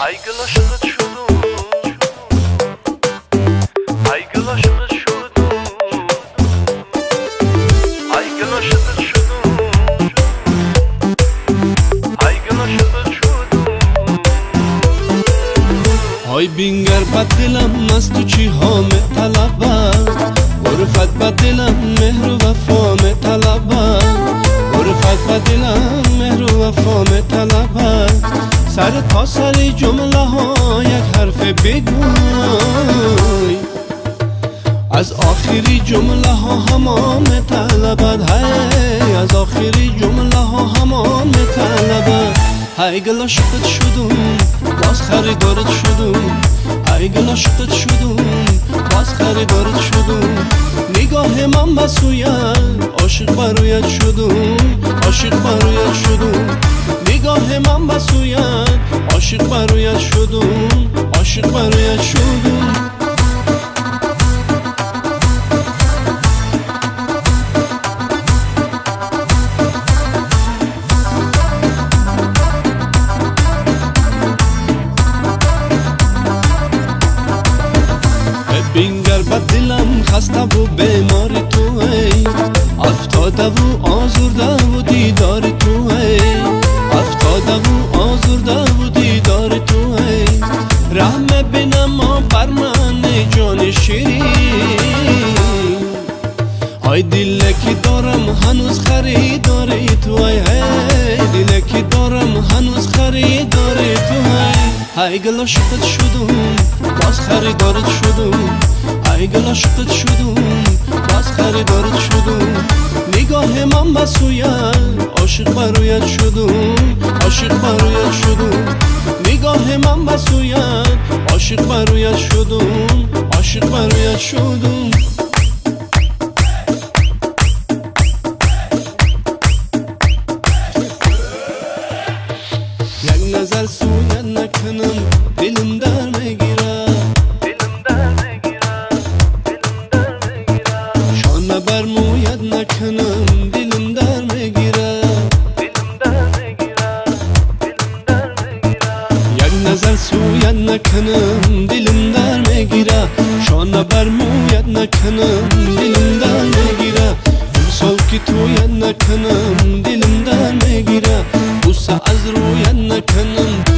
ای گل عاشقت شدم ای گل عاشقت شدم ای گل عاشقت شدم ای گل عاشقت شدم های بینگر بد دلم از تو چی ها طلبم عرفت بد دلم مهر و وفا طلبم عرفت بد دلم مهر و وفا طلبم سر تا سر جمله ها یک حرف بگوی از آخری جمله ها همان طلبد هی از آخری جمله ها همان طلبد ای گل عاشقت شدم باز خریدارت شدم ای گل عاشقت شدم باز خریدارت شدم نگاه من بسوید عاشق برایت شدم عاشق برایت شدم نگاه من بسوید عاشق برایت شدم عاشق برایت شدم بینگر بد دلم خسته و بیمار تو ای افتاده و آزرده و دیدار تو ای افتاده و آزرده و دیدار تو ای رحم بنما بر من جان شیرین ای دلکی دارم هنوز خریداری تو ای دلکی دارم هنوز خریداری تو ای گل عاشقت شدم باز خریدارت شدم ای گل عاشقت شدم باز خریدارت شدم نگاه من بسوید عاشق برایت شدم عاشق برایت شدم نگاه من بسوید عاشق برایت شدم عاشق برایت شدم یک نظر سویت نکنم دلم در میگیره شانه بر مویت نکنم دلم در میگیره یک نظر سویت نکنم دلم در میگیره شانه بر مویت نکنم دلم در میگیره امسال که تویت نکنم دلم در میگیره بوسه از رویت نکنم